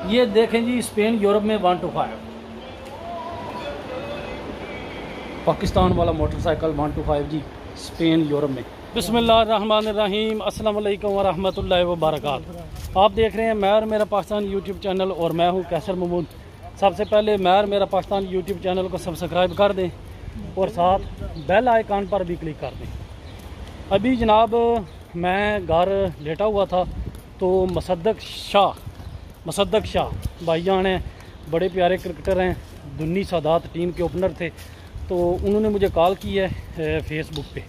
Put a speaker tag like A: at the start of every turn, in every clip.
A: ये देखें जी, Spain Europe में 125 पाकिस्तान वाला मोटरसाइकिल 125 जी, स्पेन यूरोप में। बिस्मिल्लाहिर्रहमानिर्रहीम, अस्सलाम वालेकुम वरहमतुल्लाहि वबरकातुहू। आप देख रहे हैं मैं और मेरा पाकिस्तान यूट्यूब चैनल और मैं हूं कैसर महमूद। सबसे पहले मैं और मेरा पाकिस्तान यूट्यूब चैनल को सब्सक्राइब कर दें और साथ बेल आइकन पर भी क्लिक कर दें। अभी जनाब मैं घर लेटा हुआ था तो मुसद्दक शाह भाईजान हैं, बड़े प्यारे क्रिकेटर हैं, दुन्नी सादात टीम के ओपनर थे। तो उन्होंने मुझे कॉल की है फेसबुक पे,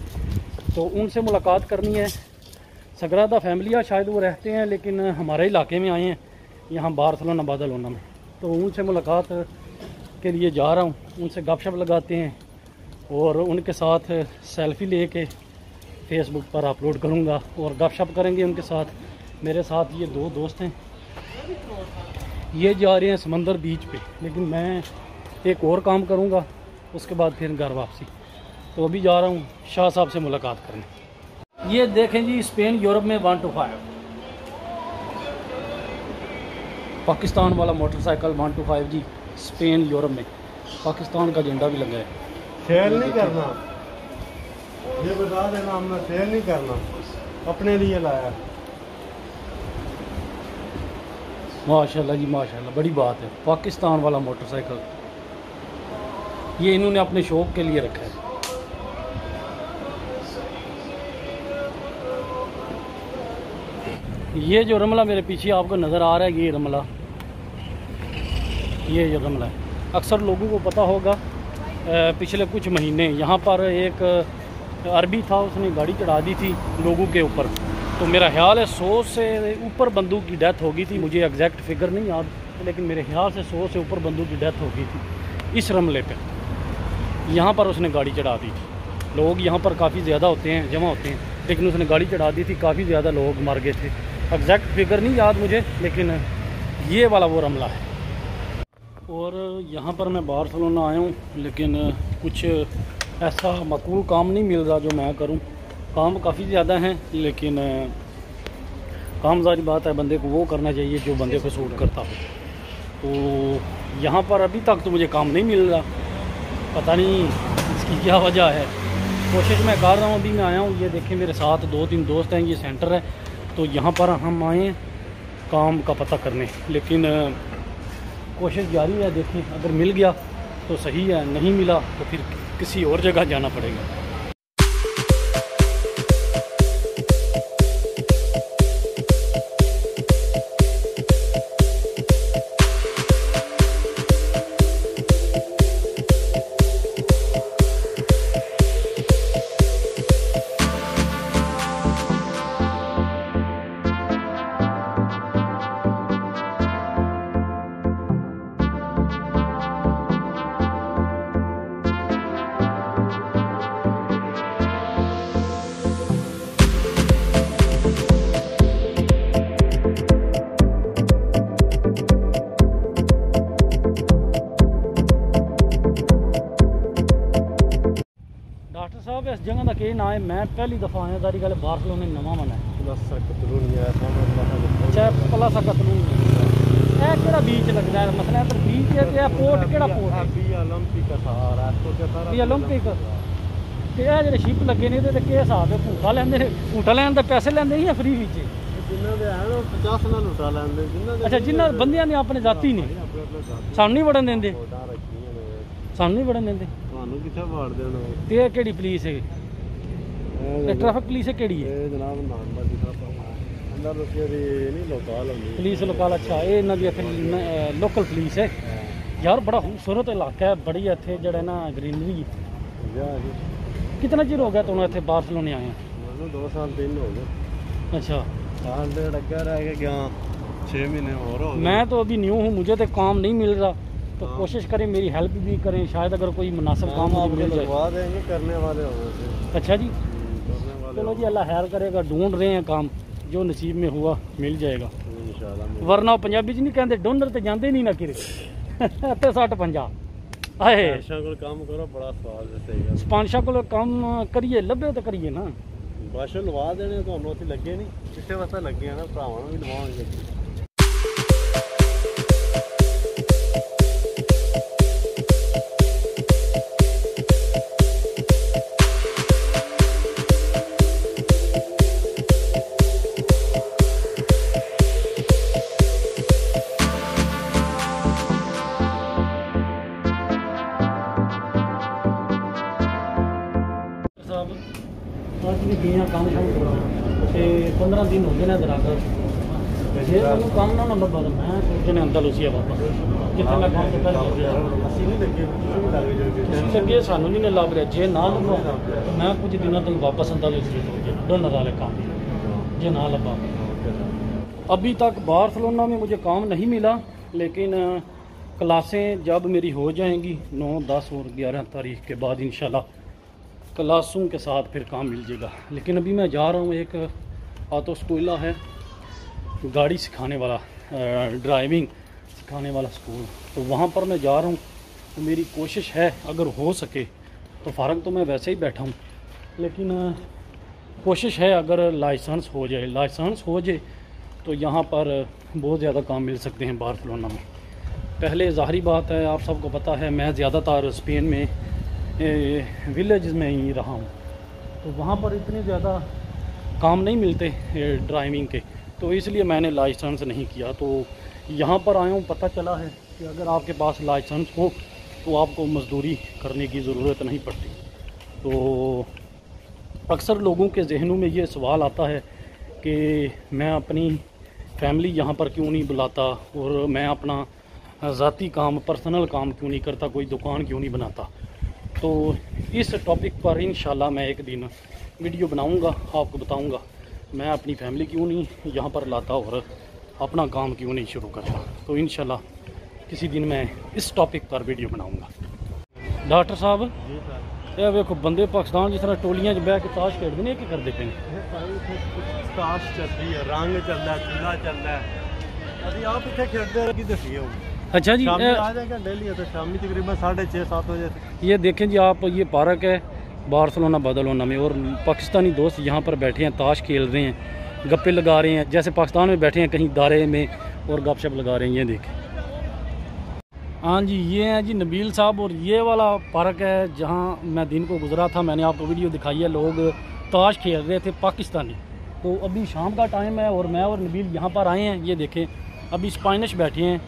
A: तो उनसे मुलाकात करनी है। सगरादा फैमिलिया शायद वो रहते हैं, लेकिन हमारे इलाके में आए हैं, यहाँ बार्सिलोना बार्सिलोना में। तो उनसे मुलाकात के लिए जा रहा हूँ, उनसे गपशप लगाते हैं और उनके साथ सेल्फ़ी लेके फेसबुक पर अपलोड करूँगा और गपशप करेंगे उनके साथ। मेरे साथ ये दो दोस्त हैं, ये जा रहे हैं समंदर बीच पे, लेकिन मैं एक और काम करूँगा, उसके बाद फिर घर वापसी। तो अभी जा रहा हूँ शाह साहब से मुलाकात करने। ये देखें जी, स्पेन यूरोप में 125 पाकिस्तान वाला मोटरसाइकिल 125 जी, स्पेन यूरोप में। पाकिस्तान का झंडा भी लगा है।
B: सेल नहीं करना, ये बता देना, हमने सेल नहीं करना, अपने लिए लाया।
A: माशाल्लाह जी माशाल्लाह, बड़ी बात है। पाकिस्तान वाला मोटरसाइकिल ये इन्होंने अपने शौक के लिए रखा है। ये जो रमला मेरे पीछे आपको नज़र आ रहा है, ये रमला, ये जो रमला है, अक्सर लोगों को पता होगा। पिछले कुछ महीने यहाँ पर एक अरबी था, उसने गाड़ी चढ़ा दी थी लोगों के ऊपर। तो मेरा ख्याल है 100 से ऊपर बंदूक की डेथ हो गई थी, मुझे एग्जैक्ट फिगर नहीं याद, लेकिन मेरे ख्याल से 100 से ऊपर बंदूक की डेथ हो गई थी इस रमले पे। यहाँ पर उसने गाड़ी चढ़ा दी थी। लोग यहाँ पर काफ़ी ज़्यादा होते हैं, जमा होते हैं, लेकिन उसने गाड़ी चढ़ा दी थी, काफ़ी ज़्यादा लोग मर गए थे। एग्जैक्ट फिगर नहीं याद मुझे, लेकिन ये वाला वो रमला है। और यहाँ पर मैं बार्सिलोना आया हूँ, लेकिन कुछ ऐसा माकूल काम नहीं मिल रहा जो मैं करूँ। काम काफ़ी ज़्यादा हैं, लेकिन काम ज़ाहिर बात है बंदे को वो करना चाहिए जो बंदे को सूट करता हो। तो यहाँ पर अभी तक तो मुझे काम नहीं मिल रहा, पता नहीं इसकी क्या वजह है। कोशिश मैं कर रहा हूँ, अभी मैं आया हूँ, ये देखें मेरे साथ 2-3 दोस्त हैं, ये सेंटर है। तो यहाँ पर हम आए काम का पता करने, लेकिन कोशिश जारी है। देखें अगर मिल गया तो सही है, नहीं मिला तो फिर किसी और जगह जाना पड़ेगा। साहब इस जगह का क्या नाम है? मैं पहली दफ़ा आया, सारी गल बार्सिलोना नवा बना है।
B: प्लासा कतलूनिया,
A: अच्छा प्लासा कतलूनिया, यह केड़ा बीच लगता है? मतलब इधर बीच है तो पोर्ट केड़ा पोर्ट है?
B: ओलंपिक सारा
A: ओलंपिक ते यह जो शिप लगे ने तो क्या हिसाब है? भूटा लेंदे ने? भूटा लैन के पैसे लेंदे या फ्री विच?
B: जिन्हां दे है 50 नाल उठा लैंदे, जिन्हां दे
A: अच्छा जिन्हां बंदियां ने अपने जाती ने, सानू नहीं वड़न देंदे, सानू नहीं वड़न देंदे।
B: ਤੁਹਾਨੂੰ ਕਿੱਥੇ ਵਾੜ ਦੇਣਾ?
A: ਤੇ ਇਹ ਕਿਹੜੀ ਪੁਲਿਸ ਹੈ? ਇਹ ਟ੍ਰੈਫਿਕ ਪੁਲਿਸ ਹੈ ਕਿਹੜੀ ਹੈ?
B: ਇਹ ਜਨਾਬ ਨਾਨਮਾ ਜੀ ਸਾਹਿਬ ਅੰਦਰ ਦੱਸਿਆ ਦੀ ਨਹੀਂ ਲੋਕਲ ਹੁੰਦੀ
A: ਪੁਲਿਸ ਲੋਕਲ। ਅੱਛਾ ਇਹ ਇਹਨਾਂ ਦੀ ਇੱਥੇ ਲੋਕਲ ਪੁਲਿਸ ਹੈ यार। बड़ा खूबसूरत इलाका है, बड़ी इतने जड़ा ना ग्रीनरी। कितना चिर हो गया तुम इतने बार्सिलोना आए?
B: 2 साल 3 हो गए।
A: अच्छा
B: साल डेढ़ लगा रह गया, 6 महीने और हो गए।
A: मैं तो अभी न्यू हूँ, मुझे तो काम नहीं मिल रहा, तो कोशिश करें मेरी हेल्प भी करें, शायद अगर कोई मुनासिब काम मुझे मिल जाए।
B: करवा देंगे, करने वाले होंगे।
A: अच्छा जी,
B: करने वाले
A: चलो जी अल्लाह खैर करेगा, ढूंढ रहे हैं काम, जो नसीब में हुआ मिल जाएगा
B: इंशाल्लाह।
A: वरना पंजाबी च नहीं कहते डोनर तो जाते नहीं ना किरे ते 60-50 आए
B: काम करो, बड़ा स्वाद है।
A: स्पांशा को काम करिए, लभे तो करिए ना।
B: बस लवा देने ਤੁਹਾਨੂੰ ਅਸੀਂ ਲੱਗੇ ਨਹੀਂ, ਕਿਸੇ ਵਾਸਤੇ ਲੱਗੇ ਆ ਨਾ, ਭਰਾਵਾਂ ਨੂੰ ਵੀ ਲਵਾਵਾਂਗੇ।
A: भी किया काम शाम ते 15 दिन हो गए ना इधर आकर जे मैं काम ना लब्भा तो मैं सोचने अंदालूसिया वापस जितना मैं काम तो पहले कर दिया
B: ਅਸੀਂ ਨਹੀਂ ਲੱਗੇ ਤੁਸੀਂ ਵੀ ਲੱਗ ਜਾਓਗੇ
A: लगे सानू नहीं लभ रहा जे ना लभा तो मैं कुछ दिनों तक वापस अंदालूसिया डोनर वाले काम जे ना लभा। अभी तक बार्सिलोना में मुझे काम नहीं मिला, लेकिन क्लासें जब मेरी हो जाएंगी 9, 10 और 11 तारीख के बाद इंशाल्लाह क्लासों के साथ फिर काम मिल जाएगा। लेकिन अभी मैं जा रहा हूँ, एक ऑटो स्कूल है गाड़ी सिखाने वाला, ड्राइविंग सिखाने वाला स्कूल, तो वहाँ पर मैं जा रहा हूँ। तो मेरी कोशिश है अगर हो सके तो फ़ारग तो मैं वैसे ही बैठा हूँ, लेकिन कोशिश है अगर लाइसेंस हो जाए तो यहाँ पर बहुत ज़्यादा काम मिल सकते हैं बार्सिलोना में। पहले ज़ाहरी बात है, आप सबको पता है मैं ज़्यादातर स्पेन में विलेज में ही रहा हूँ, तो वहाँ पर इतने ज़्यादा काम नहीं मिलते ड्राइविंग के, तो इसलिए मैंने लाइसेंस नहीं किया। तो यहाँ पर आया हूँ, पता चला है कि अगर आपके पास लाइसेंस हो तो आपको मज़दूरी करने की ज़रूरत नहीं पड़ती। तो अक्सर लोगों के जहनों में ये सवाल आता है कि मैं अपनी फैमिली यहाँ पर क्यों नहीं बुलाता और मैं अपना ज़ाती काम, पर्सनल काम क्यों नहीं करता, कोई दुकान क्यों नहीं बनाता। तो इस टॉपिक पर इंशाल्लाह मैं एक दिन वीडियो बनाऊँगा, आपको बताऊँगा मैं अपनी फैमिली क्यों नहीं यहाँ पर लाता और अपना काम क्यों नहीं शुरू करता। तो इंशाल्लाह किसी दिन मैं इस टॉपिक पर वीडियो बनाऊँगा। डॉक्टर साहब
B: ਜੀ ਸਰ
A: ਇਹ ਵੇਖੋ ਬੰਦੇ ਪਾਕਿਸਤਾਨ ਜਿਸ ਤਰ੍ਹਾਂ ਟੋਲੀਆਂ 'ਚ ਬਹਿ ਕੇ ਤਾਸ਼ ਖੇਡਦੇ ਨੇ, ਕੀ ਕਰਦੇ ਪਏ ਨੇ?
B: ਇਹ ਸਾਰੀ ਇੱਥੇ ਸਟਾਸ਼ ਚੱਲਦੀ ਹੈ, ਰੰਗ ਚੱਲਦਾ, ਚੂਲਾ ਚੱਲਦਾ। ਅਸੀਂ ਆਪ ਇੱਥੇ ਖੇਡਦੇ ਰਹੇ, ਕੀ ਦੱਸੀਏ ਹੁਣ।
A: अच्छा जी,
B: शामी आ जाएगा डेली है तो शामी तकरीबन 6:30-7 बजे तक।
A: ये देखें जी आप, ये पार्क है बार्सिलोना बार्सिलोना में, और पाकिस्तानी दोस्त यहाँ पर बैठे हैं, ताश खेल रहे हैं, गप्पे लगा रहे हैं, जैसे पाकिस्तान में बैठे हैं कहीं दायरे में और गपशप लगा रहे हैं। ये देखें, हाँ जी, ये हैं जी नबील साहब, और ये वाला पार्क है जहाँ मैं दिन को गुजरा था, मैंने आपको वीडियो दिखाई है, लोग ताश खेल रहे थे पाकिस्तानी। तो अभी शाम का टाइम है और मैं और नबील यहाँ पर आए हैं। ये देखें, अभी स्पाइनिश बैठे हैं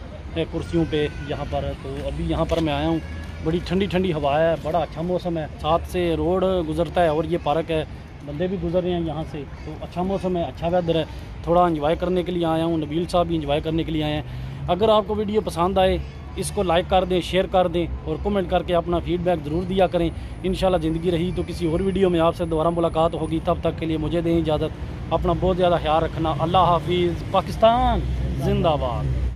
A: कुर्सियों पे यहाँ पर। तो अभी यहाँ पर मैं आया हूँ, बड़ी ठंडी ठंडी हवा है, बड़ा अच्छा मौसम है, साथ से रोड गुजरता है और ये पार्क है, बंदे भी गुजर रहे हैं यहाँ से। तो अच्छा मौसम है, अच्छा वेदर है, थोड़ा इंजॉय करने के लिए आया हूँ। नबील साहब भी इंजॉय करने के लिए आए हैं। अगर आपको वीडियो पसंद आए, इसको लाइक कर दें, शेयर कर दें और कमेंट करके अपना फीडबैक ज़रूर दिया करें। इंशाल्लाह ज़िंदगी रही तो किसी और वीडियो में आपसे दोबारा मुलाकात होगी। तब तक के लिए मुझे दें इजाज़त, अपना बहुत ज़्यादा ख्याल रखना। अल्लाह हाफिज़। पाकिस्तान जिंदाबाद।